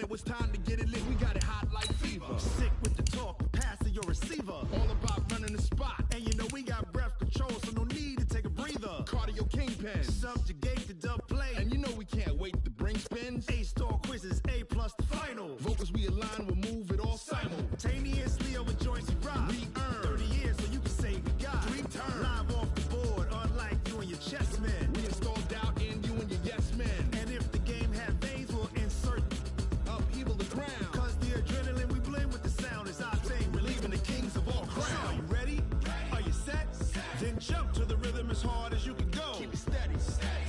when it was time to get it lit, we got it hot like fever. Sick with the talk, passing your receiver. All about running the spot. And you know we got breath control, so no need to take a breather. Cardio kingpin, subjugate the dub play. And you know we can't wait to bring spins. A-star quizzes, A+ the final. Vocals we align, we'll move it all simultaneously over joints we rock. We earn 30 years so you can say we got 3 turns. Live off the board, unlike you and your chess men. We install doubt in you and your yes men. And if the game had veins, we'll insert upheaval the ground. Cause the adrenaline we blend with the sound is our thing. We're leaving the kings of all crowns. So are you ready? Are you set? Then jump to the rhythm as hard as you can go. Keep it steady,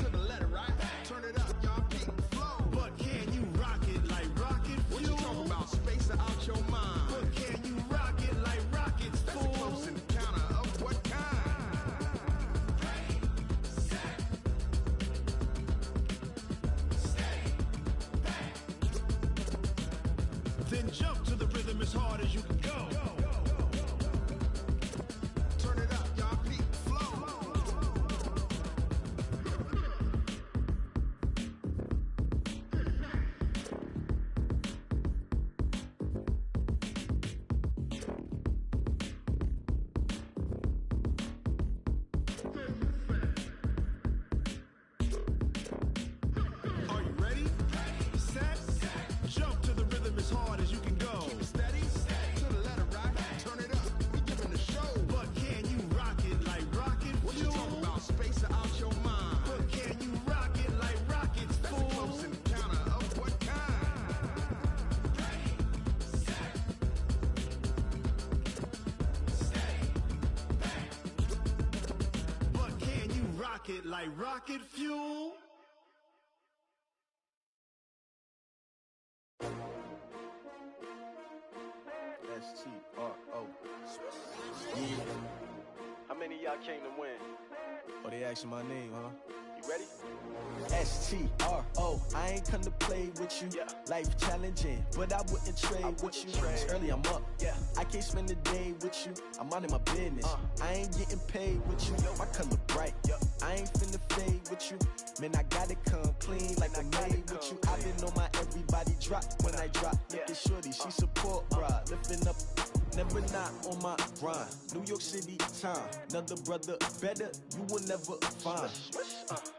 to the letter, right? Turn it up, y'all, beat the flow. But can you rock it like rocket fuel? What you talking about? Space out your mind. But can you rock it like rockets, fool? That's a close encounter of what kind? Ready, set, steady, back. Then jump to the rhythm as hard as you can go. Turn it up, y'all, beat the flow. Are you ready? Set, jump to the rhythm as hard as you can go. Keep it steady, to the letter, right? Turn it up, we giving the show. But can you rock it like rocket fuel? What you talking about? Space out your mind. But can you rock it like rockets, fool? That's a close encounter of what kind? Ready, set, steady, back. But can you rock it like rocket fuel? S-T-R-O. Yeah. How many of y'all came to win? Oh, they asking my name, huh? You ready? S-T-R-O. I ain't come to play with you. Yeah. Life challenging, but I wouldn't trade with you. It's early, I'm up. Yeah. I can't spend the day with you. I'm minding my business. I ain't getting paid with you. My color bright. I ain't finna fade with you. Man, I gotta come clean like I made with you. I've been on my everybody drop when I drop. Look at shorty, she support, bruh. Lifting up, never not on my grind. New York City time, another brother better, you will never find.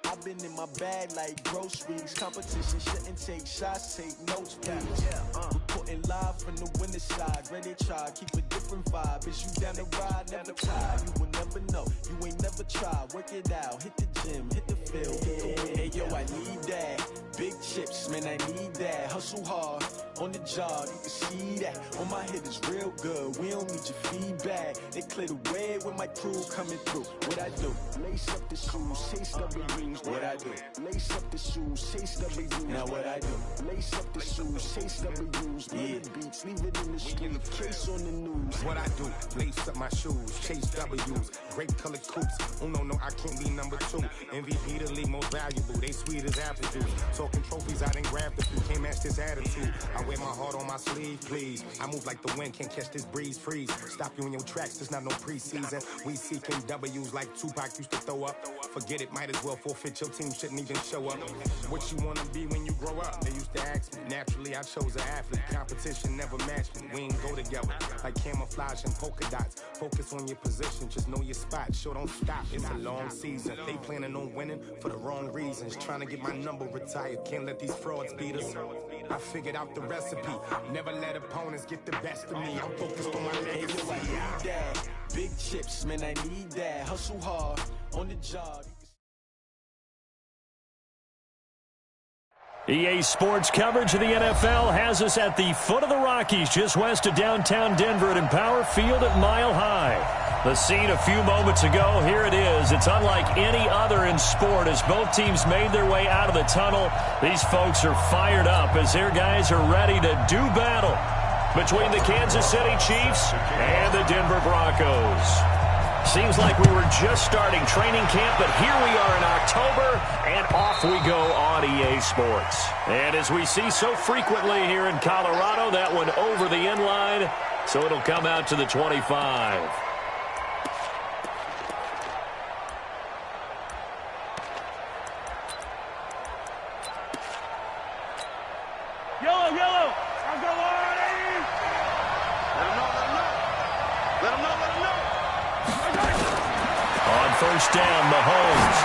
I've been in my bag like groceries. Competition shouldn't take shots, take notes, please. Reporting live from the winning side. Ready to try, keep a different vibe. Is you down the ride, never tired. You will never know, you ain't never tried. Work it out, hit the gym, hit the field, hit the win. Hey yo, I need that. Big chips, man, I need that. Hustle hard, on the job, you can see that. On my hit is real good, we don't need your feedback. They clear the way when my crew coming through. What I do? Lace up the shoes, chase W's. What I do? Lace up the shoes, chase W's. Now what I do? Lace up the shoes, chase W's. Yeah, beats, leave it in the street, case on the news. What I do? Lace up my shoes, chase W's. Great colored coops. Oh no, I can't be number 2. MVP the league most valuable. They sweet as apple juice. Talking trophies, I done grabbed a few. Can't match this attitude. I wear my heart on my sleeve, please. I move like the wind, can't catch this breeze, freeze. Stop you in your tracks, there's not no preseason. We seeking W's like Tupac used to throw up. Forget it, might as well forfeit. Your team shouldn't even show up. What you wanna be when you grow up? They used to ask me. Naturally, I chose an athlete. Competition never matched me. We ain't go together like camouflage and polka dots. Focus on your position, just know your spot. Sure, don't stop. It's a long season. They planning on winning for the wrong reasons. Trying to get my number retired. Can't let these frauds beat us. I figured out the recipe. Never let opponents get the best of me. I'm focused on my legacy. I need that. Big chips, man, I need that. Hustle hard, on the job. EA Sports coverage of the NFL has us at the foot of the Rockies, just west of downtown Denver at Empower Field at Mile High. The scene a few moments ago, here it is. It's unlike any other in sport as both teams made their way out of the tunnel. These folks are fired up as their guys are ready to do battle between the Kansas City Chiefs and the Denver Broncos. Seems like we were just starting training camp, but here we are in October, and off we go on EA Sports. And as we see so frequently here in Colorado, that one over the end line, so it'll come out to the 25. Yellow, yellow. first down, Mahomes.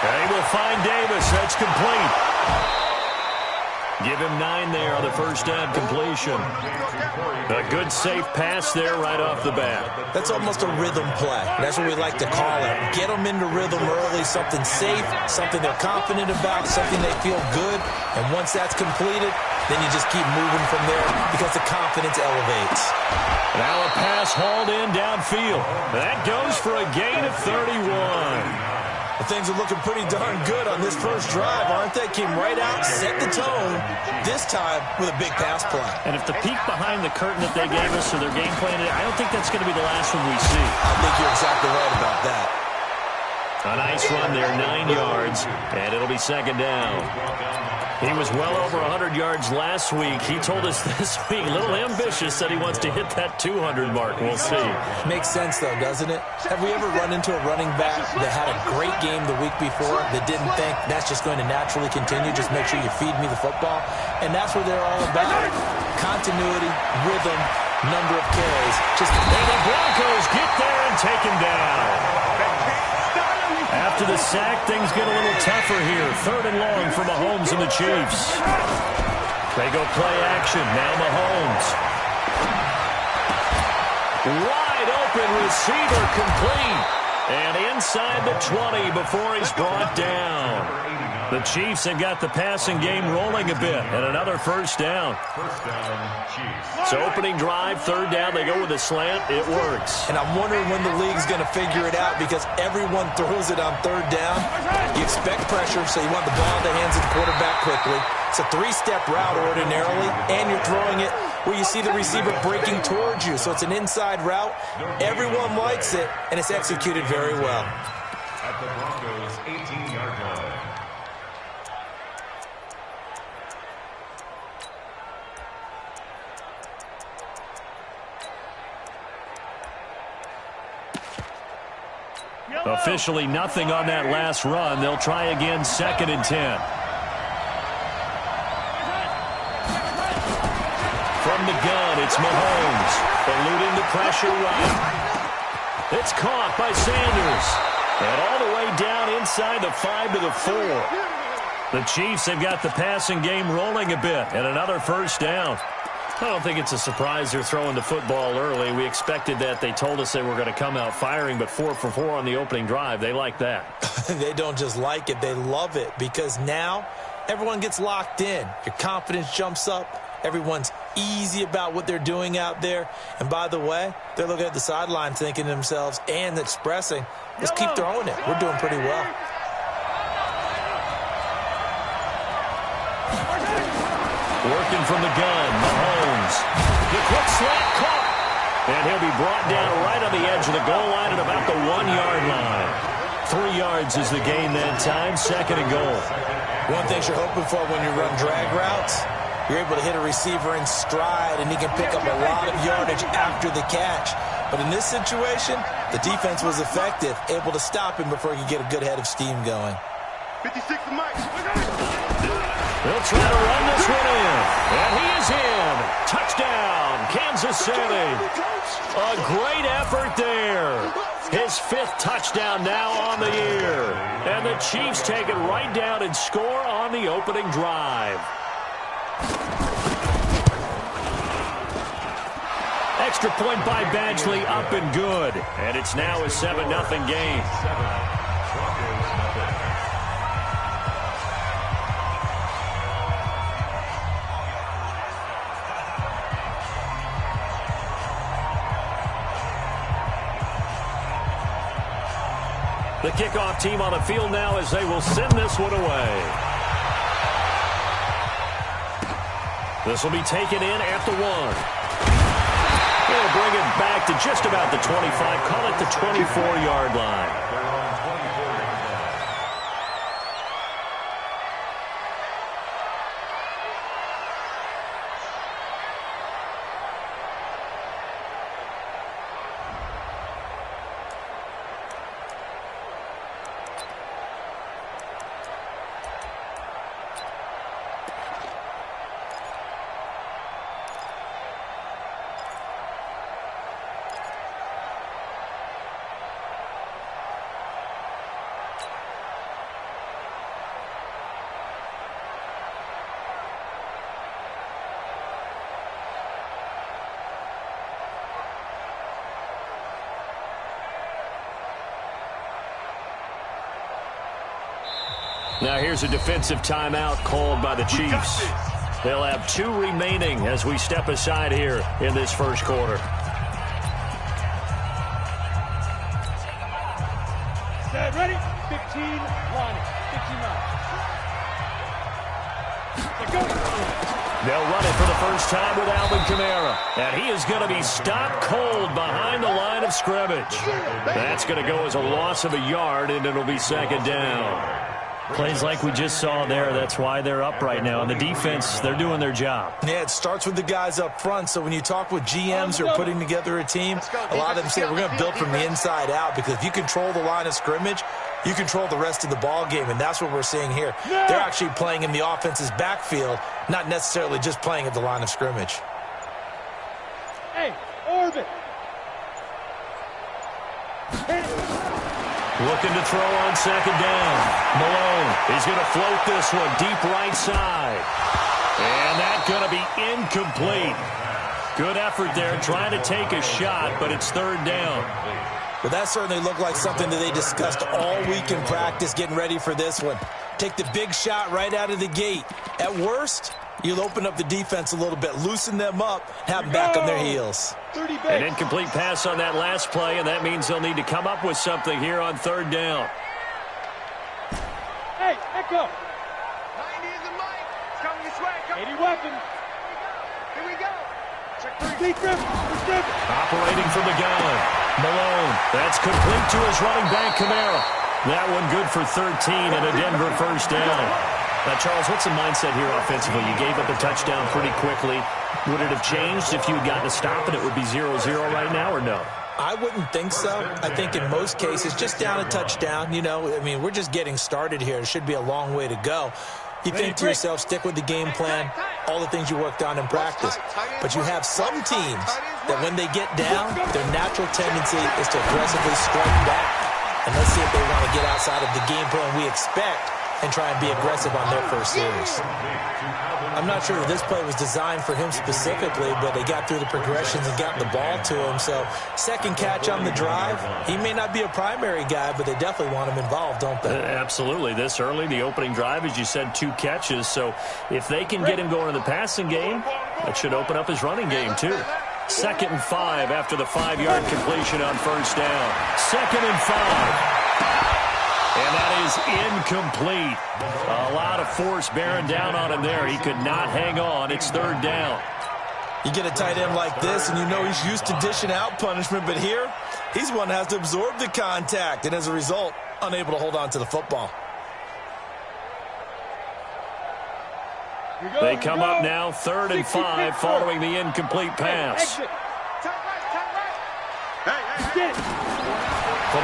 And he will find Davis. That's complete. Give him 9 there on the first down completion. A good, safe pass there right off the bat. That's almost a rhythm play. That's what we like to call it. Get them into rhythm early, something safe, something they're confident about, something they feel good. And once that's completed, then you just keep moving from there because the confidence elevates. Now a pass hauled in downfield. That goes for a gain of 31. Well, things are looking pretty darn good on this first drive, aren't they? Came right out, set the tone, this time with a big pass play. And if the peek behind the curtain that they gave us or their game plan, I don't think that's going to be the last one we see. I think you're exactly right about that. A nice run there, 9 yards, and it'll be second down. He was well over 100 yards last week. He told us this week, a little ambitious, that he wants to hit that 200 mark. We'll see. Makes sense, though, doesn't it? Have we ever run into a running back that had a great game the week before that didn't think that's just going to naturally continue? Just make sure you feed me the football. And that's what they're all about. Continuity, rhythm, number of carries. And the Broncos get there and take him down. After the sack, things get a little tougher here. 3rd and long for Mahomes and the Chiefs. They go play action. Now Mahomes. Wide open receiver complete. And inside the 20 before he's brought down. The Chiefs have got the passing game rolling a bit. And another first down. So opening drive, 3rd down. They go with a slant. It works. And I'm wondering when the league's going to figure it out because everyone throws it on 3rd down. You expect pressure, so you want the ball in the hands of the quarterback quickly. It's a 3-step route ordinarily, and you're throwing it where you see the receiver breaking towards you. So it's an inside route. Everyone likes it, and it's executed very well. At the Broncos' 18-yard line. Officially nothing on that last run. They'll try again, 2nd and 10. From the gun, it's Mahomes. Eluding the pressure right. It's caught by Sanders. And all the way down inside the 5 to the 4. The Chiefs have got the passing game rolling a bit. And another first down. I don't think it's a surprise they're throwing the football early. We expected that. They told us they were going to come out firing, but 4 for 4 on the opening drive. They like that. They don't just like it. They love it because now everyone gets locked in. Your confidence jumps up. Everyone's easy about what they're doing out there. And by the way, they're looking at the sideline thinking to themselves and expressing, let's keep throwing it. We're doing pretty well. Working from the gun, Mahomes. The quick slant caught. And he'll be brought down right on the edge of the goal line at about the 1-yard line. 3 yards is the gain that time, 2nd and goal. One thing you're hoping for when you run drag routes, you're able to hit a receiver in stride, and he can pick up a lot of yardage after the catch. But in this situation, the defense was effective, able to stop him before he could get a good head of steam going. 56 to Mike. They'll try to run this one in. And he is in. Touchdown, Kansas City. A great effort there. His 5th touchdown now on the year. And the Chiefs take it right down and score on the opening drive. Extra point by Badgley, up and good. And it's now a 7-0 game. The kickoff team on the field now as they will send this one away. This will be taken in at the 1. They'll bring it back to just about the 25. Call it the 24-yard line. Now here's a defensive timeout called by the Chiefs. They'll have 2 remaining as we step aside here in this first quarter. Set, ready? 15, line it. 15 line. They'll run it for the first time with Alvin Kamara. And he is going to be stopped cold behind the line of scrimmage. That's going to go as a loss of a yard, and it'll be second down. Plays like we just saw there. That's why they're up right now. And the defense, they're doing their job. Yeah, it starts with the guys up front. So when you talk with GMs who are putting together a team, a lot of them say we're going to build from the inside out, because if you control the line of scrimmage, you control the rest of the ball game, and that's what we're seeing here. They're actually playing in the offense's backfield, not necessarily just playing at the line of scrimmage. Hey, orbit. Looking to throw on second down. Malone, he's going to float this one deep right side. And that's going to be incomplete. Good effort there, trying to take a shot, but it's third down. Well, that certainly looked like something that they discussed all week in practice, getting ready for this one. Take the big shot right out of the gate. At worst, you'll open up the defense a little bit, loosen them up, have them back on their heels. An incomplete pass on that last play, and that means they'll need to come up with something here on third down. Hey, echo. 90 is the mic. It's coming this way. 80 weapons. Here we go. Check 3. Secret. Operating from the gun. Malone. That's complete to his running back, Kamara. That one good for 13 and a Denver first down. Now, Charles, what's the mindset here offensively? You gave up a touchdown pretty quickly. Would it have changed if you had gotten a stop and it would be 0-0 right now, or no? I wouldn't think so. I think in most cases, just down a touchdown, you know, I mean, we're just getting started here. It should be a long way to go. You think to yourself, stick with the game plan, all the things you worked on in practice. But you have some teams that when they get down, their natural tendency is to aggressively strike back. And let's see if they want to get outside of the game plan we expect and try and be aggressive on their first series. I'm not sure that this play was designed for him specifically, but they got through the progressions and got the ball to him. So second catch on the drive. He may not be a primary guy, but they definitely want him involved, don't they? Absolutely. This early, the opening drive, as you said, 2 catches. So if they can get him going in the passing game, that should open up his running game too. 2nd and 5 after the 5-yard completion on first down. 2nd and 5. And that is incomplete. A lot of force bearing down on him there. He could not hang on. It's third down. You get a tight end like this, and you know he's used to dishing out punishment, but here, he's one that has to absorb the contact, and as a result, unable to hold on to the football. They come up now, 3rd and 5, following the incomplete pass. From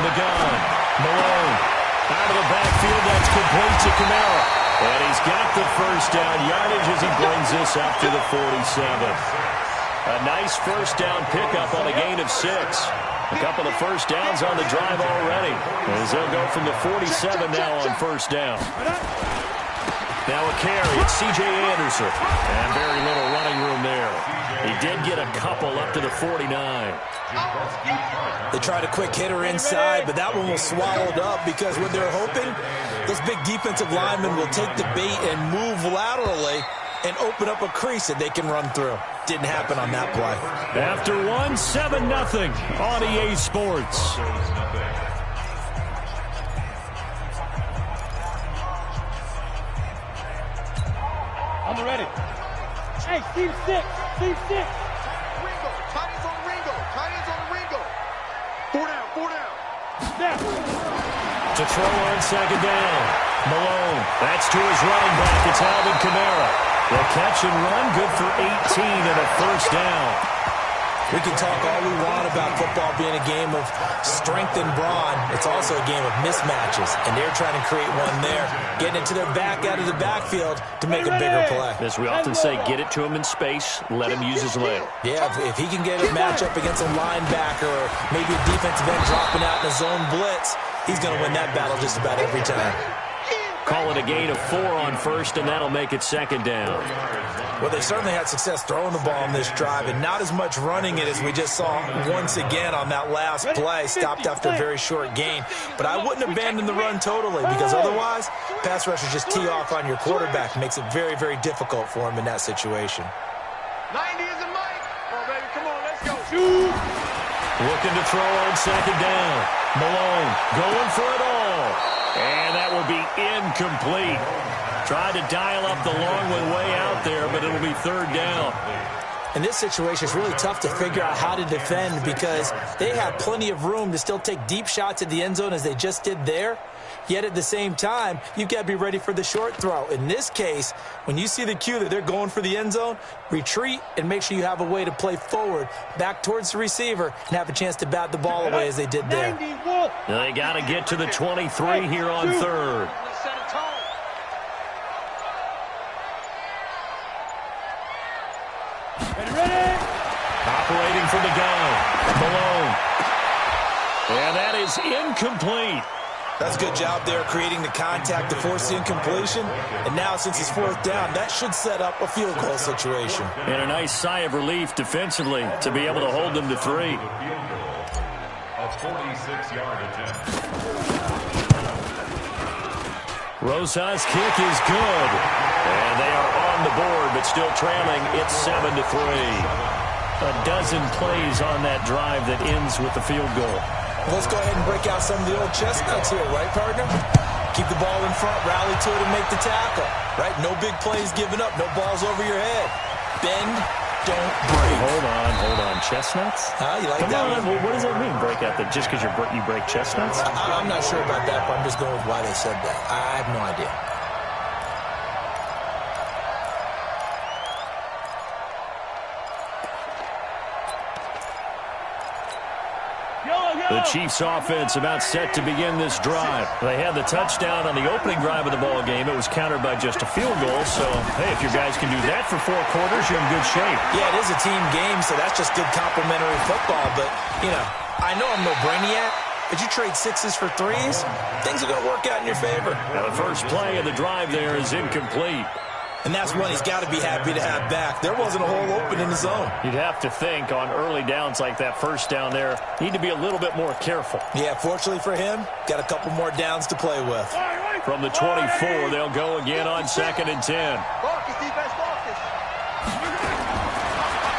the gun, Malone. Out of the backfield, that's complete to Kamara. And he's got the first down yardage as he brings this up to the 47. A nice first down pickup on a gain of 6. A couple of first downs on the drive already, as they'll go from the 47 now on first down. Now a carry, it's C.J. Anderson. And very little running room there. He did get a couple up to the 49. They tried a quick hitter inside, but that one was swallowed up because what they're hoping, those big defensive linemen will take the bait and move laterally and open up a crease that they can run through. Didn't happen on that play. After 7-0 on EA Sports. I'm ready. Hey, Steve 6. Steve 6. Ringo. Tight ends on Ringo. Tight ends on Ringo. 4 down. 4 down. Snap. To throw on second down. Malone. That's to his running back. It's Alvin Kamara. The catch and run, good for 18 and a first down. We can talk all we want about football being a game of strength and brawn. It's also a game of mismatches, and they're trying to create one there, getting it to their back out of the backfield to make a bigger play. As we often say, get it to him in space, let him use his leg. Yeah, if he can get a matchup against a linebacker or maybe a defensive end dropping out in a zone blitz, he's going to win that battle just about every time. call it a gain of 4 on first, and that'll make it second down. Well, they certainly had success throwing the ball in this drive, and not as much running it as we just saw once again on that last play. Stopped after a very short gain. But I wouldn't abandon the run totally, because otherwise, pass rushers just tee off on your quarterback. Makes it very, very difficult for him in that situation. 90 is a mic. Come on, baby. Come on, let's go. Looking to throw on second down. Malone going for it all. And that will be incomplete. Tried to dial up the long one way out there, but it'll be third down. In this situation, it's really tough to figure out how to defend because they have plenty of room to still take deep shots at the end zone as they just did there. Yet at the same time, you've got to be ready for the short throw. In this case, when you see the cue that they're going for the end zone, retreat and make sure you have a way to play forward, back towards the receiver, and have a chance to bat the ball away as they did there. They got to get to the 23 here on third. Operating from the gun, Malone. And that is incomplete. That's a good job there creating the contact to force the incompletion. And now since it's fourth down, that should set up a field goal situation. And a nice sigh of relief defensively to be able to hold them to 3. A 46-yard attempt. Rosas' kick is good. And they are on the board, but still trailing. It's 7-3. A dozen plays on that drive that ends with the field goal. Let's go ahead and break out some of the old chestnuts here, right, partner? Keep the ball in front, rally to it, and make the tackle, right? No big plays given up, no balls over your head. Bend, don't break. Hold on. Chestnuts? You like Come that on, one? well, what does that mean, break out? Just because you break chestnuts? I'm not sure about that, but I'm just going with why they said that. I have no idea. The Chiefs offense about set to begin this drive. They had the touchdown on the opening drive of the ball game. It was countered by just a field goal. So, hey, if your guys can do that for 4 quarters, you're in good shape. Yeah, it is a team game, so that's just good complementary football. But, I know I'm no brainiac, but you trade 6s for 3s, things are going to work out in your favor. Now, the first play of the drive there is incomplete. And that's one he's got to be happy to have back. There wasn't a hole open in the zone. You'd have to think on early downs like that first down there, need to be a little bit more careful. Yeah, fortunately for him, got a couple more downs to play with. From the 24, they'll go again on 2nd and 10.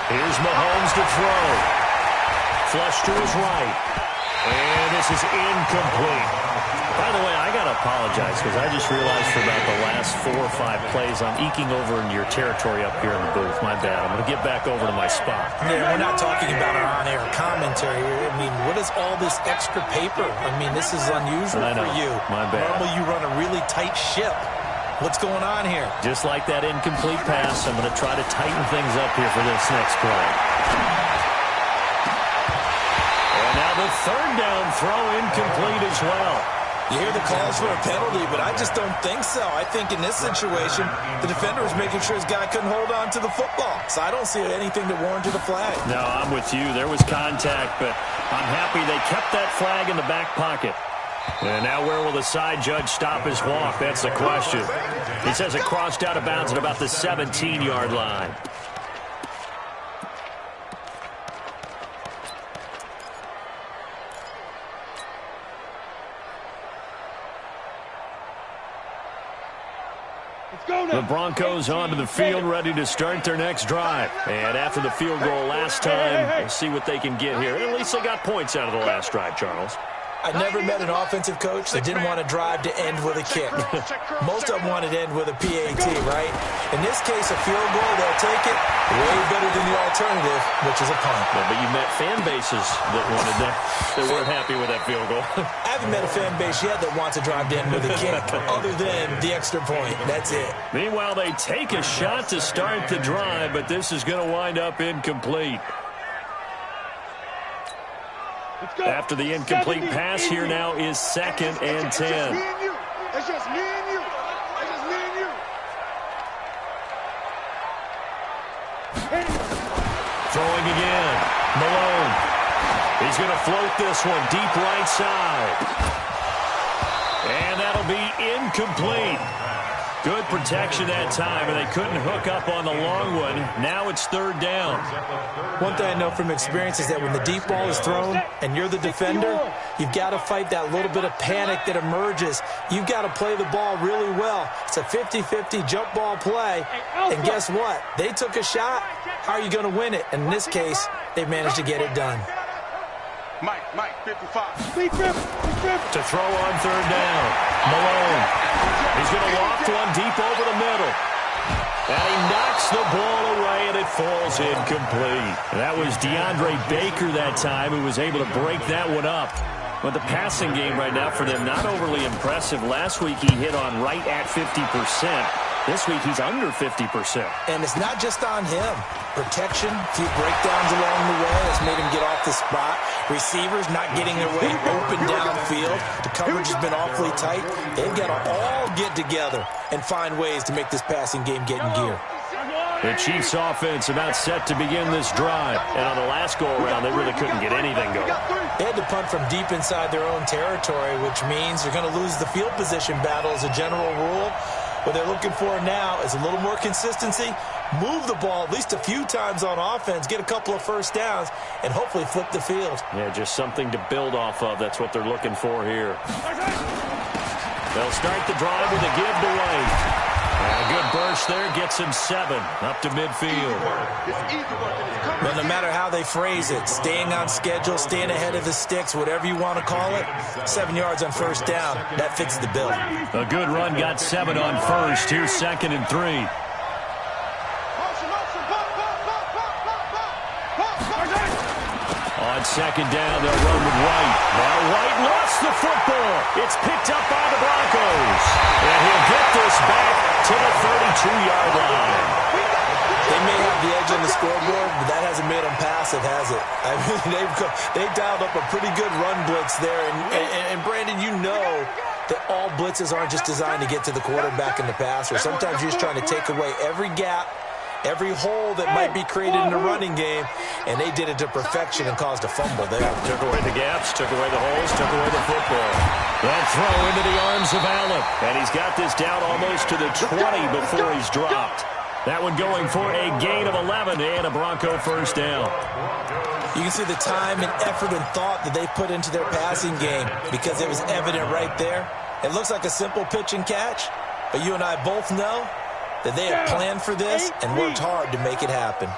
Here's Mahomes to throw. Flush to his right. And this is incomplete. By the way, I got to apologize because I just realized for about the last 4 or 5 plays, I'm eking over into your territory up here in the booth. My bad. I'm going to get back over to my spot. Yeah, we're not talking about our on-air commentary here. I mean, what is all this extra paper? I mean, this is unusual for you. My bad. Normally you run a really tight ship. What's going on here? Just like that incomplete pass, I'm going to try to tighten things up here for this next play. And now the 3rd down throw incomplete as well. You hear the calls for a penalty, but I just don't think so. I think in this situation, the defender was making sure his guy couldn't hold on to the football. So I don't see anything that warranted a flag. No, I'm with you. There was contact, but I'm happy they kept that flag in the back pocket. And now where will the side judge stop his walk? That's the question. He says it crossed out of bounds at about the 17-yard line. The Broncos onto the field, ready to start their next drive. And after the field goal last time, we'll see what they can get here. At least they got points out of the last drive, Charles. I never met an offensive coach that didn't want to drive to end with a kick. Most of them wanted to end with a PAT, right? In this case, a field goal, they'll take it. Way better than the alternative, which is a punt. Yeah, but you met fan bases that wanted that. They weren't happy with that field goal. I haven't met a fan base yet that wants to drive to end with a kick, other than the extra point. That's it. Meanwhile, they take a shot to start the drive, but this is going to wind up incomplete. After the incomplete pass, here now is 2nd and 10. It's just me and you. It's just me and you. It's just me and you. Throwing again. Malone. He's going to float this one deep right side. And that'll be incomplete. Good protection that time, and they couldn't hook up on the long one. Now it's third down. One thing I know from experience is that when the deep ball is thrown and you're the defender, you've got to fight that little bit of panic that emerges. You've got to play the ball really well. It's a 50-50 jump ball play, and guess what? They took a shot. How are you going to win it? And in this case, they managed to get it done. Mike, 55. To throw on third down. Malone. He's going to loft one deep over the middle. And he knocks the ball away, and it falls incomplete. That was DeAndre Baker that time who was able to break that one up. But the passing game right now for them, not overly impressive. Last week he hit on right at 50%. This week he's under 50%. And it's not just on him. Protection, a few breakdowns along the way has made him get off the spot. Receivers not getting their way open downfield. The coverage has been awfully tight. They've got to all get together and find ways to make this passing game get in gear. The Chiefs offense about set to begin this drive. And on the last go-around, they really couldn't get anything going. They had to punt from deep inside their own territory, which means they're going to lose the field position battle as a general rule. What they're looking for now is a little more consistency, move the ball at least a few times on offense, get a couple of first downs, and hopefully flip the field. Yeah, just something to build off of. That's what they're looking for here. They'll start the drive with a give to White. And a good burst there gets him 7 up to midfield. But no matter how they phrase it, staying on schedule, staying ahead of the sticks, whatever you want to call it, 7 yards on first down, that fits the bill. A good run got 7 on first. Here's 2nd and 3. On 2nd down, they'll run with White. Now White lost the football. It's picked up by the Broncos. And he'll get this back to the 32-yard line. They may have the edge on the scoreboard, but that hasn't made them passive, has it? I mean, they've dialed up a pretty good run blitz there. And Brandon, you know that all blitzes aren't just designed to get to the quarterback and the passer. Sometimes you're just trying to take away every gap, every hole that might be created in the running game, and they did it to perfection and caused a fumble there. Took away the gaps, took away the holes, took away the football. That throw into the arms of Allen, and he's got this down almost to the 20 before he's dropped. That one going for a gain of 11 and a Bronco first down. You can see the time and effort and thought that they put into their passing game because it was evident right there. It looks like a simple pitch and catch, but you and I both know that they have planned for this and worked hard to make it happen.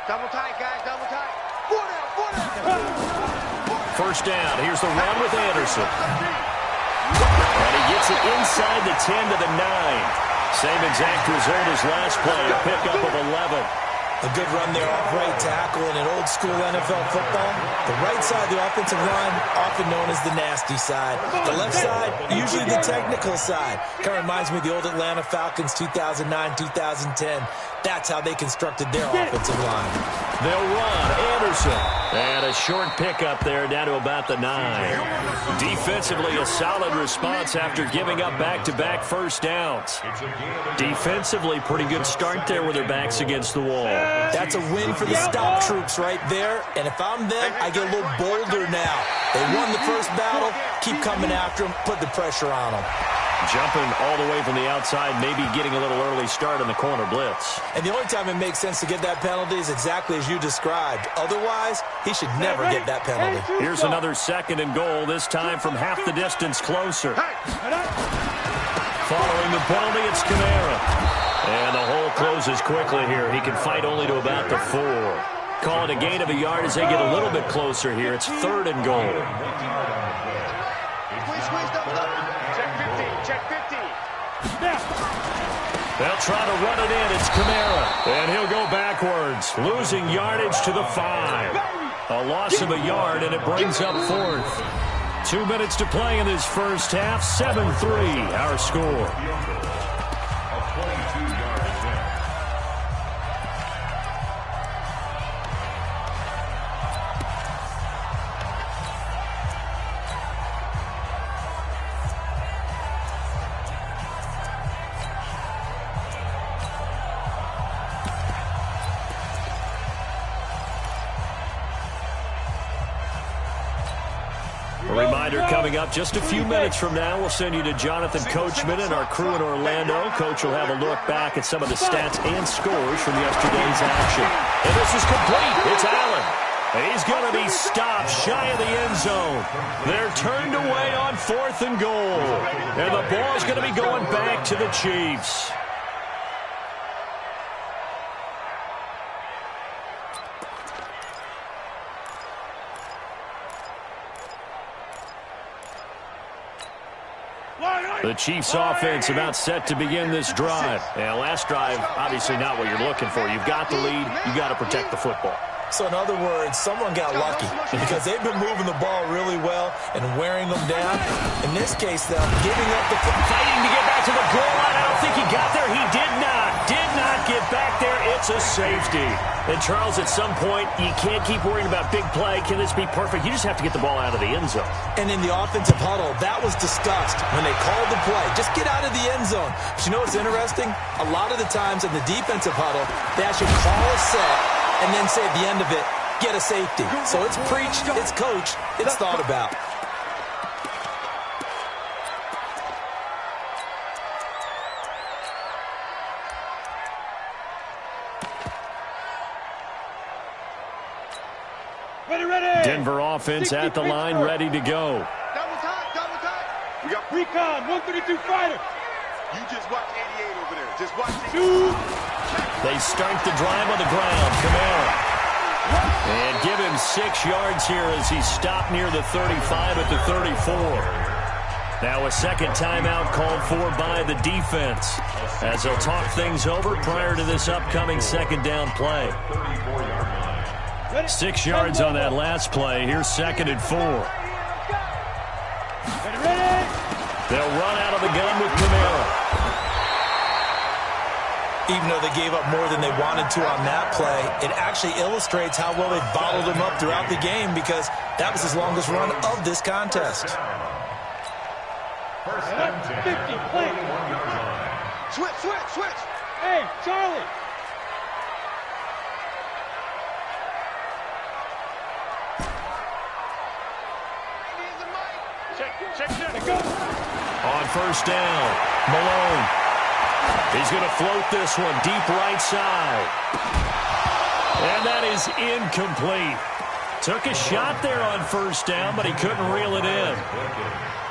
Double tight, guys, double tight. 4 down. First down, here's the run with Anderson. And he gets it inside the 10 to the 9. Same exact result as last play, a pickup of 11. A good run there off right tackle in an old-school NFL football. The right side of the offensive line, often known as the nasty side. The left side, usually the technical side. Kind of reminds me of the old Atlanta Falcons 2009-2010. That's how they constructed their offensive line. They'll run. Anderson. And a short pickup there down to about the 9. Defensively, a solid response after giving up back-to-back first downs. Defensively, pretty good start there with their backs against the wall. That's a win for the stop troops right there. And if I'm them, I get a little bolder now. They won the first battle. Keep coming after them. Put the pressure on them. Jumping all the way from the outside, maybe getting a little early start on the corner blitz. And the only time it makes sense to get that penalty is exactly as you described. Otherwise, he should never get that penalty. Here's another 2nd and goal, this time from half the distance closer. Following the penalty, it's Kamara. And the hole closes quickly here. He can fight only to about the 4. Call it a gain of a yard as they get a little bit closer here. It's 3rd and goal. They'll try to run it in. It's Kamara. And he'll go backwards, losing yardage to the 5. A loss of a yard, and it brings up 4th. 2 minutes to play in this first half. 7-3, our score. reminder coming up just a few minutes from now. We'll send you to Jonathan Coachman and our crew in Orlando. Coach will have a look back at some of the stats and scores from yesterday's action. And this is complete. It's Allen. He's going to be stopped shy of the end zone. They're turned away on 4th and goal. And the ball's going to be going back to the Chiefs. The Chiefs offense about set to begin this drive. Yeah, last drive, obviously not what you're looking for. You've got the lead. You've got to protect the football. So in other words, someone got lucky because they've been moving the ball really well and wearing them down. In this case, though, giving up the fighting to get back to the goal line. I don't think he got there. He did not get back there. It's a safety. And, Charles, at some point, you can't keep worrying about big play. Can this be perfect? You just have to get the ball out of the end zone. And in the offensive huddle, that was discussed when they called the play. Just get out of the end zone. But you know what's interesting? A lot of the times in the defensive huddle, they actually call a set and then say at the end of it, get a safety. So it's preached, it's coached, it's thought about. Denver offense at the line, ready to go. Double time. We got recon, 132 fighter. You just watch 88 over there. Just watch it. They start the drive on the ground. Kamara. And give him 6 yards here as he's stopped near the 35 at the 34. Now a second timeout called for by the defense as they'll talk things over prior to this upcoming second down play. 6 yards on that last play. Here's 2nd and 4. They'll run out of the gun with Kamara. Even though they gave up more than they wanted to on that play, it actually illustrates how well they bottled him up throughout the game because that was his longest run of this contest. First and 10. 50, play. Switch. Hey, Charlie. Check. Go. On first down, Malone. He's going to float this one deep right side. And that is incomplete. Took a shot there on first down, but he couldn't reel it in.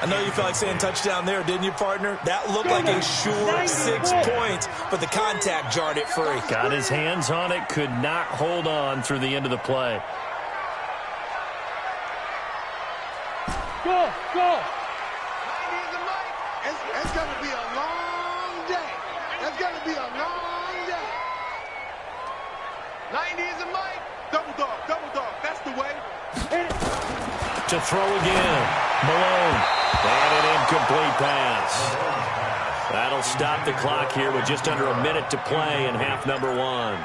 I know you felt like saying touchdown there, didn't you, partner? That looked like a sure 6 points, but the contact jarred it free. Got his hands on it, could not hold on through the end of the play. Go. It's going to be a long day. It's going to be a long day. 90 is a mic. Double dog. That's the way. To throw again. Malone. And an incomplete pass. That'll stop the clock here with just under a minute to play in half number 1.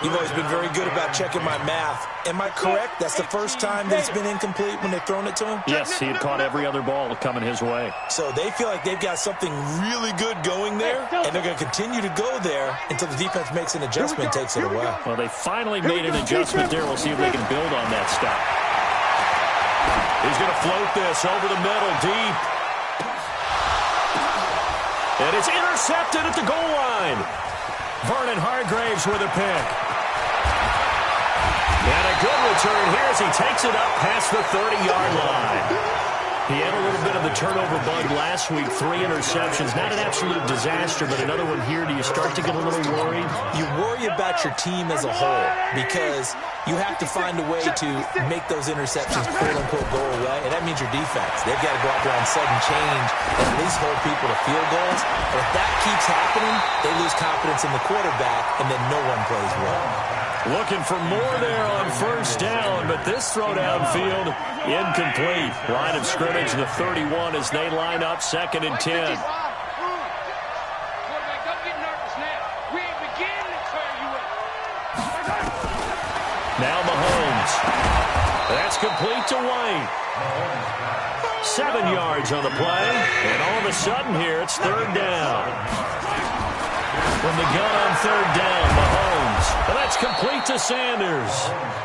You've always been very good about checking my math. Am I correct? That's the first time that it's been incomplete when they've thrown it to him? Yes, he had caught every other ball coming his way. So they feel like they've got something really good going there, and they're going to continue to go there until the defense makes an adjustment and takes it away. Well, they finally made an adjustment there. We'll see if they can build on that stop. He's going to float this over the middle, deep. And it's intercepted at the goal line. Vernon Hargraves with a pick. And a good return here as he takes it up past the 30-yard line. He had a little bit of the turnover bug last week, 3 interceptions. Not an absolute disaster, but another one here. Do you start to get a little worried? You worry about your team as a whole because you have to find a way to make those interceptions, quote-unquote, go away, and that means your defense. They've got to go out there on sudden change and at least hold people to field goals. And if that keeps happening, they lose confidence in the quarterback, and then no one plays well. Looking for more there on first down, but this throw downfield, incomplete. Line of scrimmage, the 31 as they line up 2nd and 10. Now Mahomes. That's complete to White. 7 yards on the play, and all of a sudden here it's 3rd down. From the gun on 3rd down, Mahomes. And that's complete to Sanders.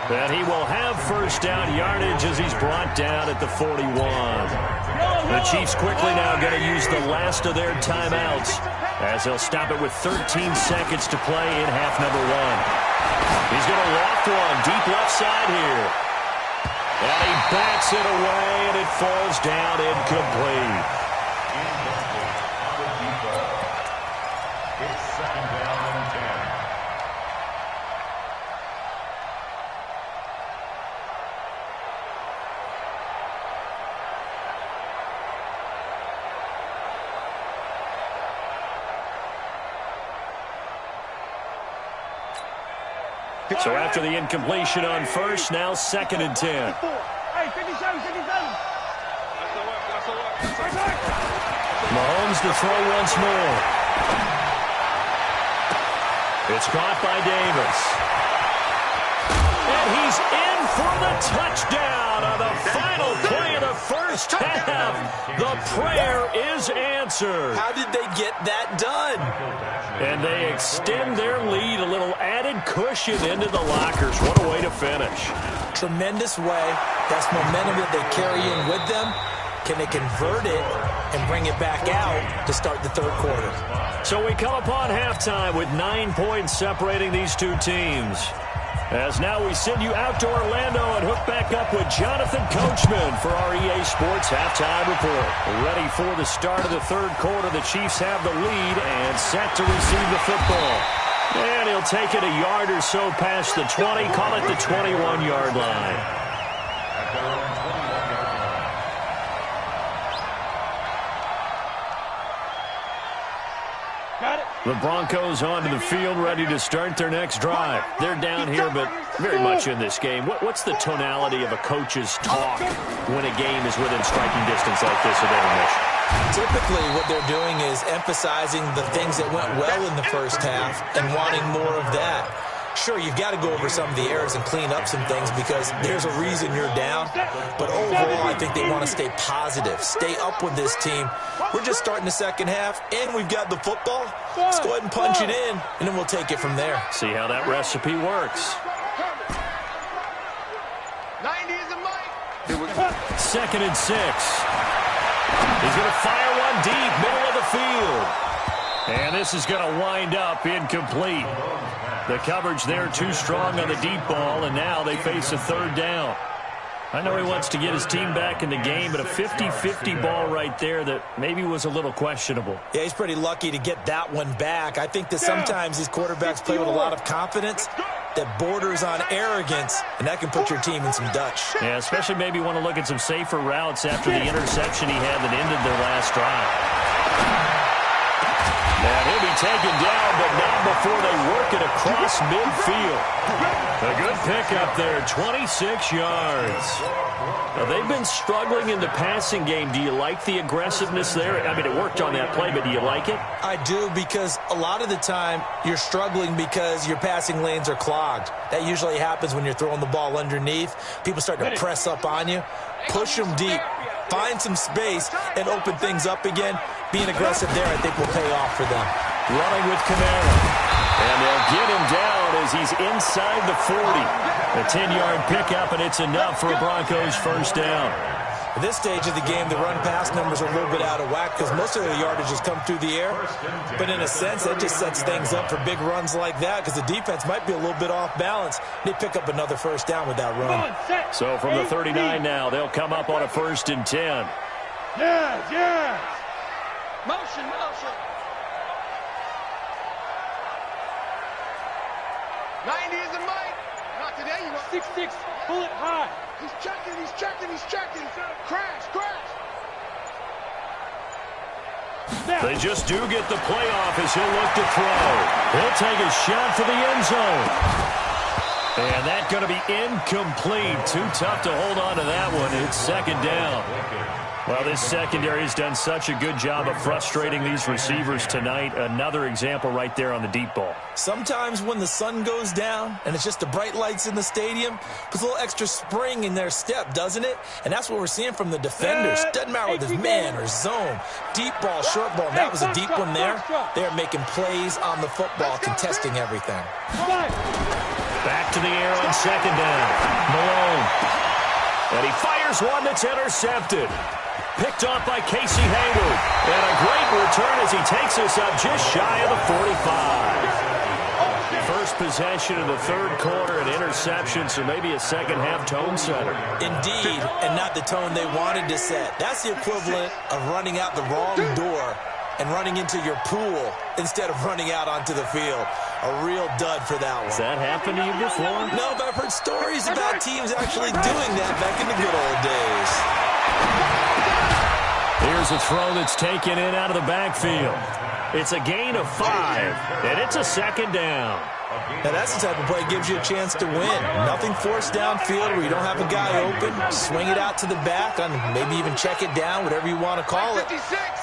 And he will have first down yardage as he's brought down at the 41. The Chiefs quickly now going to use the last of their timeouts as they'll stop it with 13 seconds to play in half number 1. He's going to loft one deep left side here. And he bats it away, and it falls down incomplete. It's second down and 10. So after the incompletion on first, now second and 10. Mahomes to throw once more. It's caught by Davis. And he's in for the touchdown on the final play of the first half. The prayer is answered. How did they get that done? And they extend their lead, a little added cushion into the lockers. What a way to finish. Tremendous way. That's momentum that they carry in with them. Can they convert it and bring it back out to start the third quarter? So we come upon halftime with 9 points separating these two teams. As now we send you out to Orlando and hook back up with Jonathan Coachman for our EA Sports Halftime Report. Ready for the start of the third quarter. The Chiefs have the lead and set to receive the football. And he'll take it a yard or so past the 20, call it the 21-yard line. At their own 21-yard line. Got it. The Broncos onto the field, ready to start their next drive. They're down here, but very much in this game. What's the tonality of a coach's talk when a game is within striking distance like this at intermission? Typically, what they're doing is emphasizing the things that went well in the first half and wanting more of that. Sure, you've got to go over some of the errors and clean up some things because there's a reason you're down. But overall, I think they want to stay positive, stay up with this team. We're just starting the second half, and we've got the football. Let's go ahead and punch it in, and then we'll take it from there. See how that recipe works. 90 is a mic. Second and 6. He's going to fire one deep, middle of the field. And this is going to wind up incomplete. The coverage there too strong on the deep ball, and now they face a third down. I know he wants to get his team back in the game, but a 50-50 ball right there that maybe was a little questionable. Yeah, he's pretty lucky to get that one back. I think that sometimes these quarterbacks play with a lot of confidence that borders on arrogance, and that can put your team in some Dutch. Yeah, especially maybe want to look at some safer routes after the interception he had that ended their last drive. And he'll be taken down, but not before they work it across midfield. A good pickup there, 26 yards. Now, they've been struggling in the passing game. Do you like the aggressiveness there? I mean, it worked on that play, but do you like it? I do, because a lot of the time you're struggling because your passing lanes are clogged. That usually happens when you're throwing the ball underneath. People start to press up on you. Push them deep. Find some space and open things up again. Being aggressive there, I think, will pay off for them. Running with Kamara. And they'll get him down as he's inside the 40. A 10-yard pickup, and it's enough for a Broncos first down. At this stage of the game, the run-pass numbers are a little bit out of whack because most of the yardage has come through the air. But in a sense, that just sets things up for big runs like that because the defense might be a little bit off balance. They pick up another first down with that run. So from the 39 now, they'll come up on a 1st and 10. Yes, yes. Motion, motion. 90 is a mic. Not today, you want 6-6, bullet high. He's checking, he's checking, he's checking. Crash, crash. They just do get the playoff as he'll look to throw. He'll take a shot for the end zone. And that's going to be incomplete. Too tough to hold on to that one. It's second down. Well, this secondary has done such a good job of frustrating these receivers tonight. Another example right there on the deep ball. Sometimes when the sun goes down and it's just the bright lights in the stadium, puts a little extra spring in their step, doesn't it? And that's what we're seeing from the defenders. Doesn't matter whether it's man or zone, deep ball, short ball. That was a deep one there. They're making plays on the football, contesting everything. Back to the air on second down. Malone. And he fires one that's intercepted. Picked off by Casey Hayward. And a great return as he takes us up just shy of the 45. First possession of the third quarter, an interception, so maybe a second-half tone setter. Indeed, and not the tone they wanted to set. That's the equivalent of running out the wrong door and running into your pool instead of running out onto the field. A real dud for that one. Has that happened to you before? No, but I've heard stories about teams actually doing that back in the good old days. Here's a throw that's taken in out of the backfield. It's a gain of 5, and it's a second down. Now that's the type of play that gives you a chance to win. Nothing forced downfield where you don't have a guy open. Swing it out to the back, and maybe even check it down, whatever you want to call it.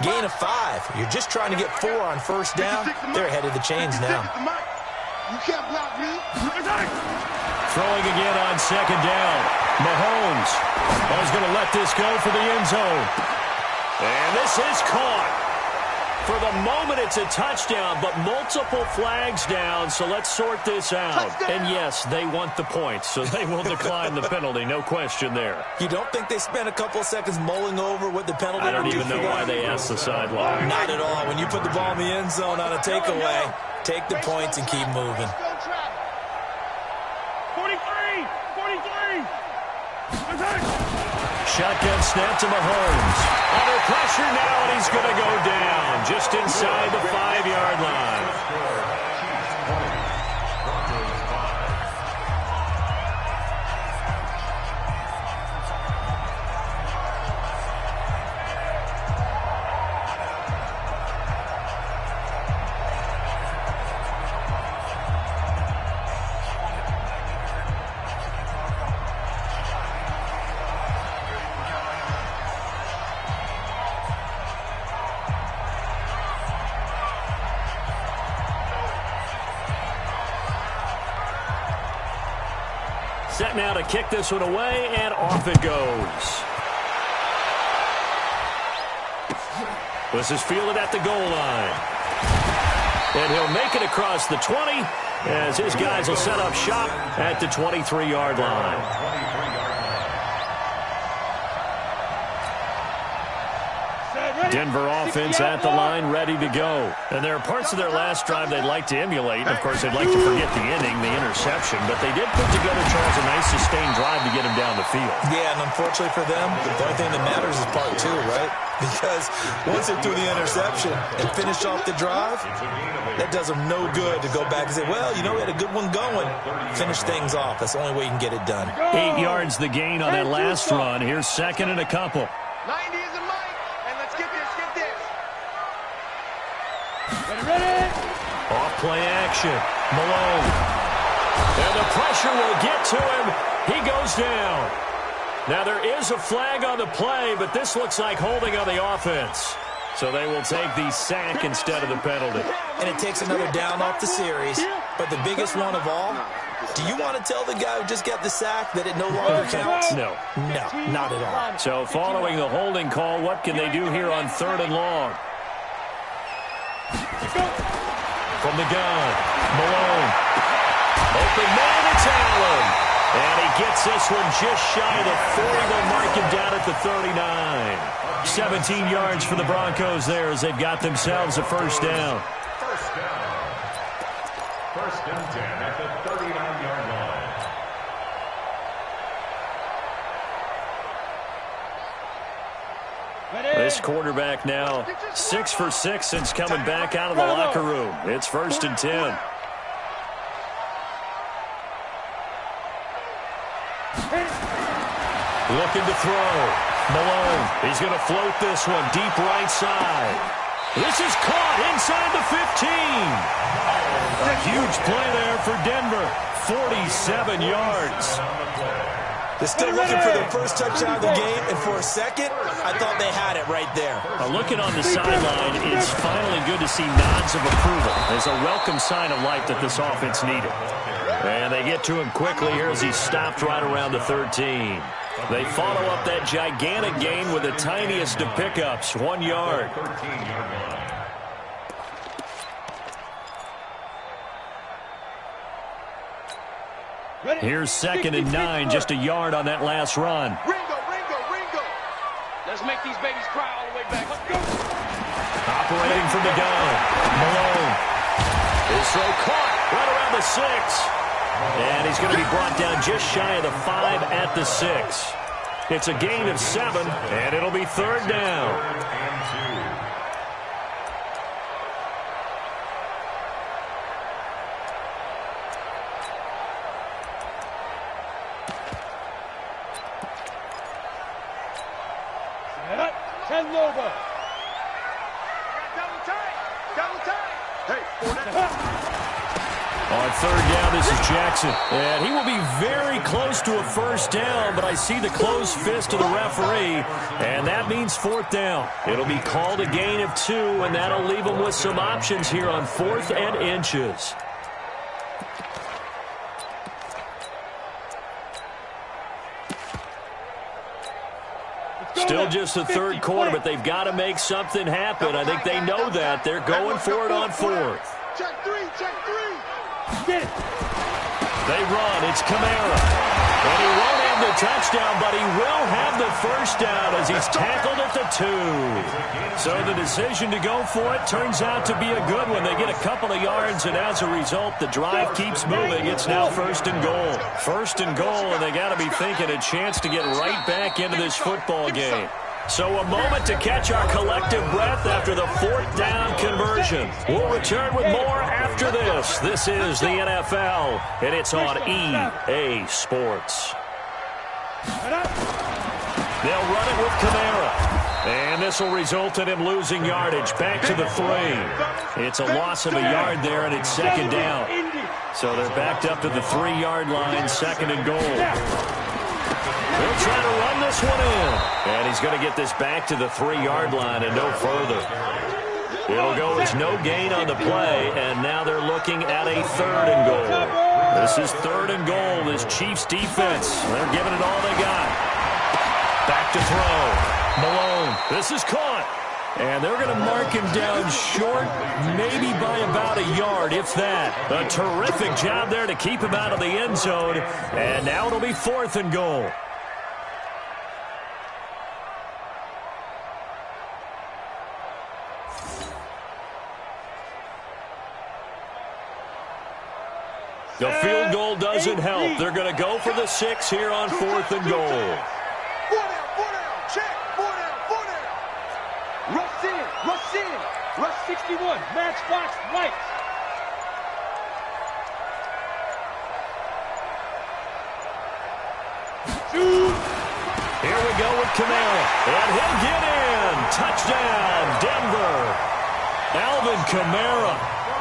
Gain of 5. You're just trying to get 4 on first down. They're ahead of the chains now. You can't block me. Throwing again on second down. Mahomes is going to let this go for the end zone. And this is caught. For the moment, it's a touchdown, but multiple flags down, so let's sort this out. And yes, they want the points, so they will decline the penalty, no question there. You don't think they spent a couple of seconds mulling over what the penalty I don't would do even know for why them? they asked the sideline. Not at all. When you put the ball in the end zone on a takeaway, take the points and keep moving. 43! 43! Shotgun snap to Mahomes. Under pressure now, and he's going to go down just inside the 5-yard line. Set now to kick this one away, and off it goes. This is fielded at the goal line. And he'll make it across the 20 as his guys will set up shop at the 23-yard line. Denver offense at the line, ready to go. And there are parts of their last drive they'd like to emulate. Of course, they'd like to forget the ending, the interception. But they did put together, Charles, a nice sustained drive to get him down the field. Yeah, and unfortunately for them, the only thing that matters is part 2, right? Because once they threw the interception and finished off the drive, that does them no good to go back and say, well, you know, we had a good one going. Finish things off. That's the only way you can get it done. 8 yards the gain on that last run. Here's second and a couple. 90 is a mic, and let's get this, get this. Ready? Off play action. Malone. And the pressure will get to him. He goes down. Now there is a flag on the play, but this looks like holding on the offense. So they will take the sack instead of the penalty. And it takes another down off the series. But the biggest one of all, do you want to tell the guy who just got the sack that it no longer counts? No. No, not at all. So following the holding call, what can they do here on 3rd and long? From the gun, Malone. Open man, it's Allen. And he gets this one just shy of the 40. They'll mark him down at the 39. 17 yards for the Broncos there as they've got themselves a first down. First down. 1st and 10 at the 39-yard line. This quarterback now 6 for 6 since coming back out of the locker room. It's 1st and 10. Looking to throw. Malone. He's going to float this one deep right side. This is caught inside the 15. A huge play there for Denver. 47 yards. They're still looking for their first touchdown of the game, and for a second, I thought they had it right there. Looking on the sideline, it's finally good to see nods of approval. There's a welcome sign of life that this offense needed. And they get to him quickly here as he's stopped right around the 13. They follow up that gigantic gain with the tiniest of pickups, 1 yard. Here's 2nd and 9, just a yard on that last run. Ringo. Let's make these babies cry all the way back. Let's go. Operating from the gun, Malone. His throw caught right around the 6. And he's going to be brought down just shy of the 5 at the 6. It's a gain of 7, and it'll be 3rd down. Logo. Double tight. Hey, 4 down. On 3rd down, this is Jackson. And he will be very close to a 1st down, but I see the closed fist of the referee, and that means 4th down. It'll be called a gain of 2, and that'll leave them with some options here on 4th and inches. Still just the 3rd quarter, but they've got to make something happen. I think they know that. They're going for it on 4th. Check 3. Get it. They run. It's Kamara. And he won't have the touchdown, but he will have the 1st down as he's tackled at the 2. So the decision to go for it turns out to be a good one. They get a couple of yards, and as a result, the drive keeps moving. It's now 1st and goal. 1st and goal, and they got to be thinking a chance to get right back into this football game. So a moment to catch our collective breath after the 4th down conversion. We'll return with more after this. This is the NFL, and it's on EA Sports. They'll run it with Kamara. And this will result in him losing yardage back to the 3. It's a loss of a yard there, and it's 2nd down. So they're backed up to the 3-yard line, 2nd and goal. They'll try to run this one in. And he's going to get this back to the 3-yard line and no further. It'll go as no gain on the play, and now they're looking at a 3rd and goal. This is 3rd and goal. This Chiefs defense, they're giving it all they got. Back to throw. Malone. This is caught. And they're going to mark him down short, maybe by about a yard, if that. A terrific job there to keep him out of the end zone. And now it'll be 4th and goal. The field goal doesn't help. They're going to go for the 6 here on 4th and goal. 4 down. Check. 4 down. Rush in. Rush 61. Matchbox right. Here we go with Kamara. And he'll get in. Touchdown, Denver. Alvin Kamara.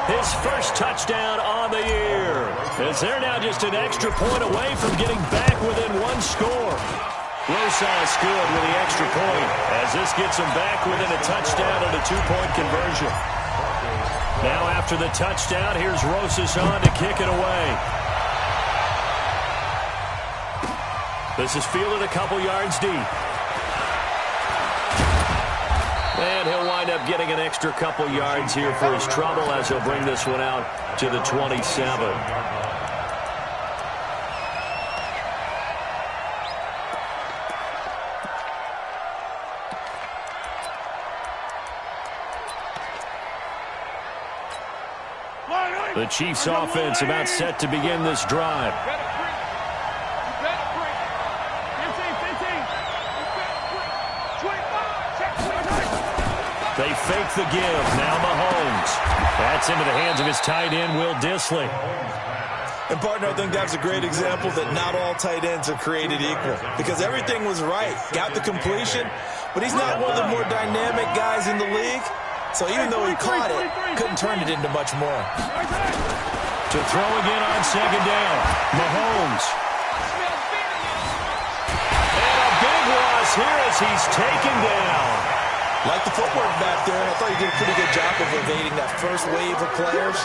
His first touchdown on the year. As they're now just an extra point away from getting back within 1 score. Rosas good with the extra point as this gets them back within a touchdown and a 2-point conversion. Now after the touchdown, here's Rosas on to kick it away. This is fielded a couple yards deep. And he'll wind up getting an extra couple yards here for his trouble as he'll bring this one out to the 27. The Chiefs offense about set to begin this drive. They fake the give. Now Mahomes. That's into the hands of his tight end, Will Dissly. And, partner, I think that's a great example that not all tight ends are created equal. Because everything was right. Got the completion, but he's not one of the more dynamic guys in the league. So even though he caught it, couldn't turn it into much more. To throw again on 2nd down. Mahomes. here as he's taken down. Like the footwork back there, and I thought he did a pretty good job of evading that first wave of players.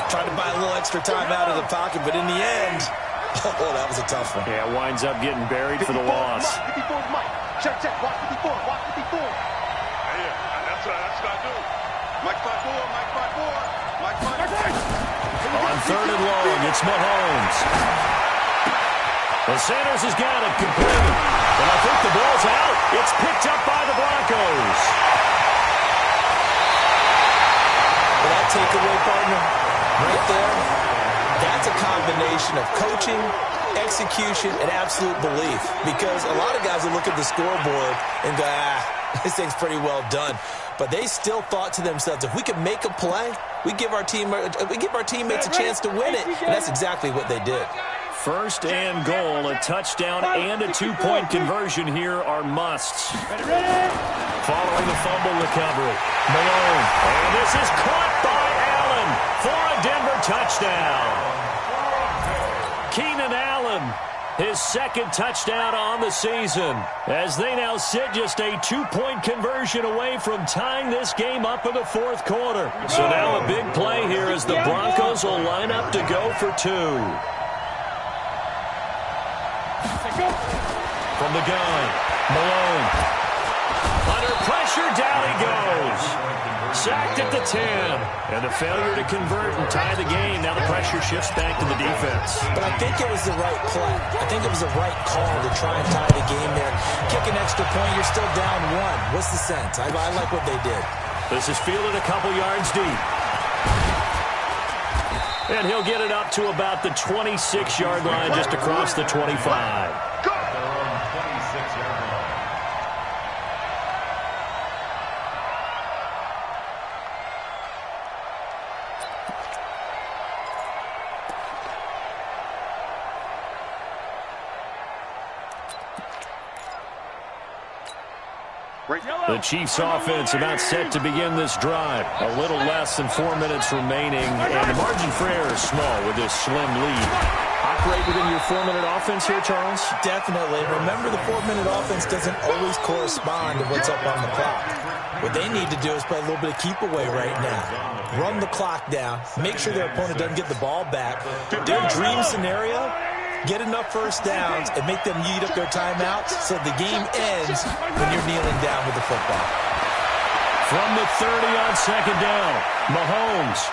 Tried to buy a little extra time out of the pocket, but in the end, oh, that was a tough one. Yeah, winds up getting buried for the loss. Mike, 54 is Mike. Check, watch 54, watch 54. Yeah, that's what I do. Mike 5-4, Mike 5-4, Mike 5-4. On third and long, it's Mahomes. Well, Sanders has got it complete. And I think the ball's out. It's picked up by the Broncos. Well, that takeaway, partner, right there, that's a combination of coaching, execution, and absolute belief. Because a lot of guys will look at the scoreboard and go, this thing's pretty well done. But they still thought to themselves, if we could make a play, we give our teammates a chance to win it. And that's exactly what they did. First and goal, a touchdown and a two-point conversion here are musts. Following the fumble recovery, Malone. And this is caught by Allen for a Denver touchdown. Keenan Allen, his second touchdown on the season, as they now sit just a two-point conversion away from tying this game up in the fourth quarter. So now a big play here as the Broncos will line up to go for two. From the gun, Malone. Under pressure, down he goes. Sacked at the 10. And a failure to convert and tie the game. Now the pressure shifts back to the defense. But I think it was the right play. I think it was the right call to try and tie the game there. Kick an extra point, you're still down one. What's the sense? I like what they did. This is fielded a couple yards deep. And he'll get it up to about the 26-yard line, just across the 25. The Chiefs offense about set to begin this drive. A little less than 4 minutes remaining, and the margin for error is small with this slim lead. Operate within your 4-minute offense here, Charles? Definitely. Remember, the 4-minute offense doesn't always correspond to what's up on the clock. What they need to do is play a little bit of keep away right now. Run the clock down. Make sure their opponent doesn't get the ball back. Their dream scenario, get enough first downs and make them eat up their timeouts so the game ends when you're kneeling down with the football. From the 30 on second down, Mahomes.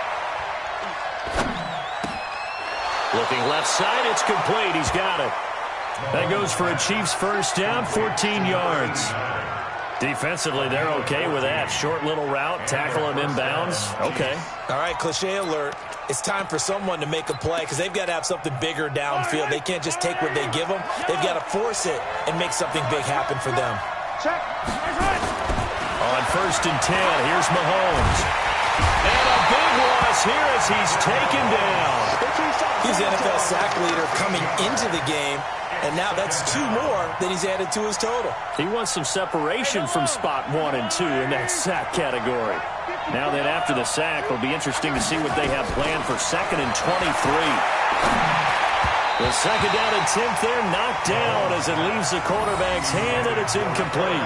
Looking left side, it's complete. He's got it. That goes for a Chiefs first down, 14 yards. Defensively, they're okay with that. Short little route, tackle him inbounds. Okay. All right, cliche alert. It's time for someone to make a play because they've got to have something bigger downfield. They can't just take what they give them. They've got to force it and make something big happen for them. On first and 10, here's Mahomes. And a big loss here as he's taken down. He's the NFL sack leader coming into the game, and now that's 2 more that he's added to his total. He wants some separation from spot 1 and 2 in that sack category. Now then, after the sack, it'll be interesting to see what they have planned for second and 23. The second down attempt there knocked down as it leaves the quarterback's hand, and it's incomplete.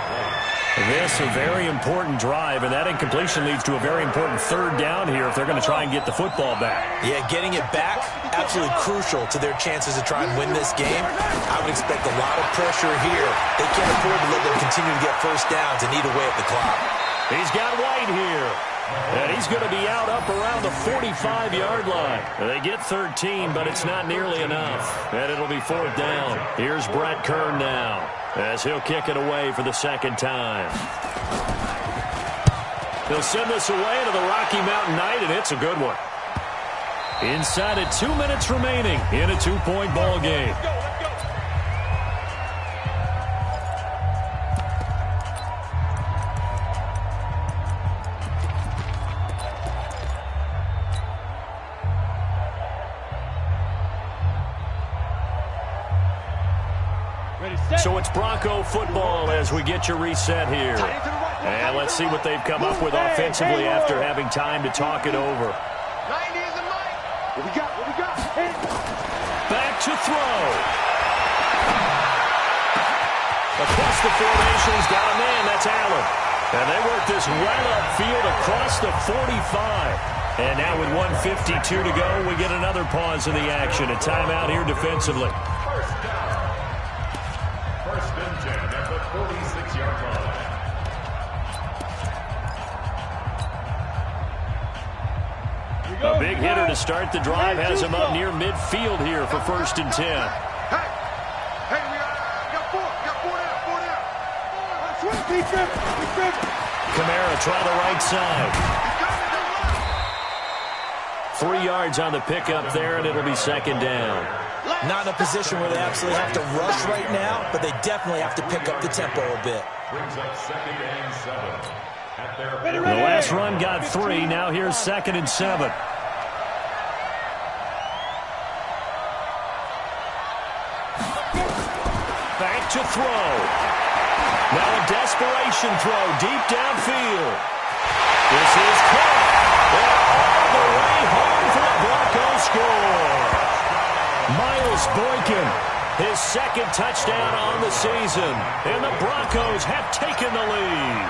This a very important drive, and that incompletion leads to a very important third down here if they're going to try and get the football back. Yeah, getting it back, absolutely crucial to their chances to try and win this game. I would expect a lot of pressure here. They can't afford to let them continue to get first downs and eat away at the clock. He's got White here, and he's going to be out up around the 45-yard line. They get 13, but it's not nearly enough, and it'll be fourth down. Here's Brett Kern now, as he'll kick it away for the second time. He'll send this away to the Rocky Mountain Night, and it's a good one. Inside of 2 minutes remaining in a 2-point ball game. So it's Bronco football as we get you reset here. And let's see what they've come up with offensively after having time to talk it over. 90 is the mic. What we got? What we got? Back to throw. Across the formation, he's got a man. That's Allen. And they work this well upfield across the 45. And now with 1:52 to go, we get another pause in the action. A timeout here defensively. First down. First and 10 at the 46-yard line. A big hitter to start the drive has him up near midfield here for 1st and 10. Hey, we got four down. Kamara try the right side. 3 yards on the pickup there, and it'll be 2nd down. Not in a position where they absolutely have to rush right now, but they definitely have to pick up the tempo a bit. Brings up 2nd and 7. At their The last run got 3. Now here's 2nd and 7. Back to throw. Now a desperation throw deep downfield. This is caught. And all the way home for the Broncos score. Miles Boykin, his 2nd touchdown on the season. And the Broncos have taken the lead.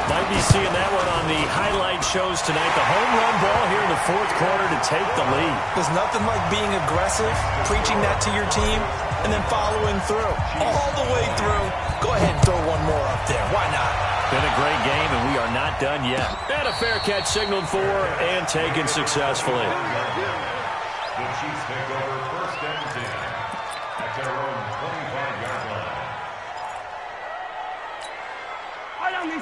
Might be seeing that one on the highlight shows tonight. The home run ball here in the 4th quarter to take the lead. There's nothing like being aggressive, preaching that to your team, and then following through. All the way through. Go ahead and throw one more up there. Why not? Been a great game, and we are not done yet. And a fair catch signaled for and taken successfully. The Chiefs take over 1st and 10 at their own 25-yard line.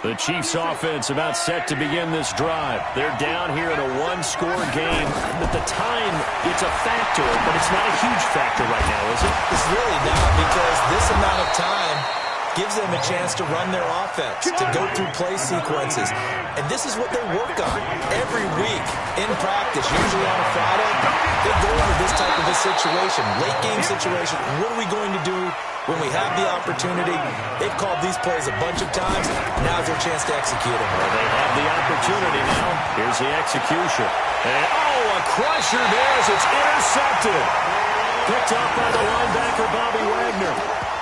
The Chiefs offense about set to begin this drive. They're down here in a 1-score game. At the time, it's a factor, but it's not a huge factor right now, is it? It's really not, because this amount of time gives them a chance to run their offense, to go through play sequences. And this is what they work on every week in practice, usually on a Friday. They go over this type of a situation, late game situation. What are we going to do when we have the opportunity? They've called these plays a bunch of times. Now's their chance to execute them. Well, they have the opportunity now. Here's the execution. And, a crusher there as it's intercepted. Picked up by the linebacker, Bobby Wagner.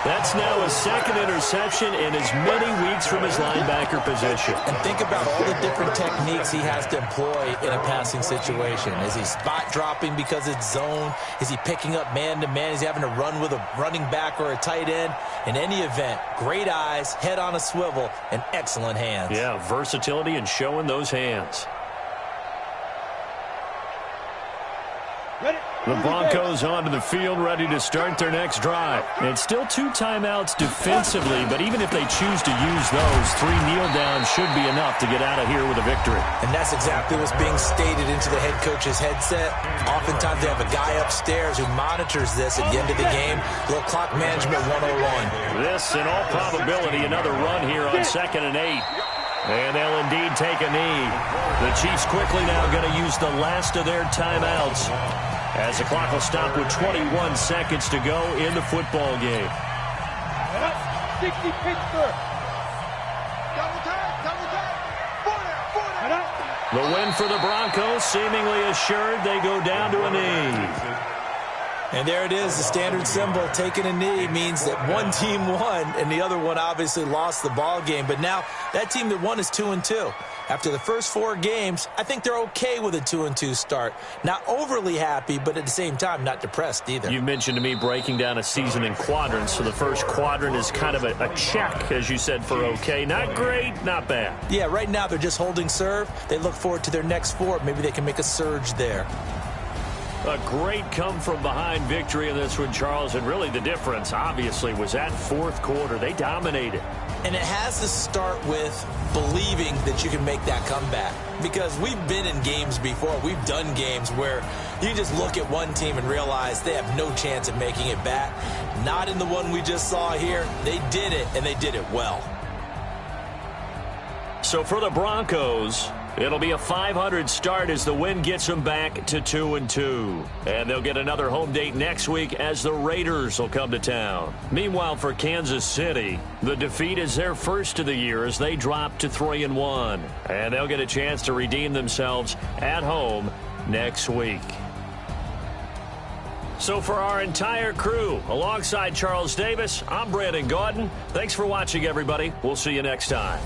That's now a 2nd interception in as many weeks from his linebacker position. And think about all the different techniques he has to employ in a passing situation. Is he spot dropping because it's zone? Is he picking up man-to-man? Is he having to run with a running back or a tight end? In any event, great eyes, head on a swivel, and excellent hands. Yeah, versatility and showing those hands. The Broncos onto the field, ready to start their next drive. It's still 2 timeouts defensively, but even if they choose to use those, 3 kneel downs should be enough to get out of here with a victory. And that's exactly what's being stated into the head coach's headset. Oftentimes they have a guy upstairs who monitors this at the end of the game. A little clock management 101. This, in all probability, another run here on 2nd and 8. And they'll indeed take a knee. The Chiefs quickly now going to use the last of their timeouts, as the clock will stop with 21 seconds to go in the football game. 60 Pittsburgh. Double tag. 4 down. The win for the Broncos, seemingly assured. They go down to a knee. And there it is, the standard symbol. Taking a knee means that one team won, and the other one obviously lost the ball game. But now that team that won is 2-2. After the first 4 games, I think they're okay with a 2-2 start. Not overly happy, but at the same time, not depressed either. You mentioned to me breaking down a season in quadrants. So the first quadrant is kind of a check, as you said, for okay. Not great, not bad. Yeah, right now they're just holding serve. They look forward to their next 4. Maybe they can make a surge there. A great come-from-behind victory in this one, Charles. And really the difference, obviously, was that 4th quarter. They dominated. And it has to start with believing that you can make that comeback. Because we've been in games before. We've done games where you just look at one team and realize they have no chance of making it back. Not in the one we just saw here. They did it, and they did it well. So for the Broncos, it'll be a 500 start as the win gets them back to 2-2. And they'll get another home date next week as the Raiders will come to town. Meanwhile, for Kansas City, the defeat is their first of the year as they drop to 3-1. And they'll get a chance to redeem themselves at home next week. So for our entire crew, alongside Charles Davis, I'm Brandon Gaudin. Thanks for watching, everybody. We'll see you next time.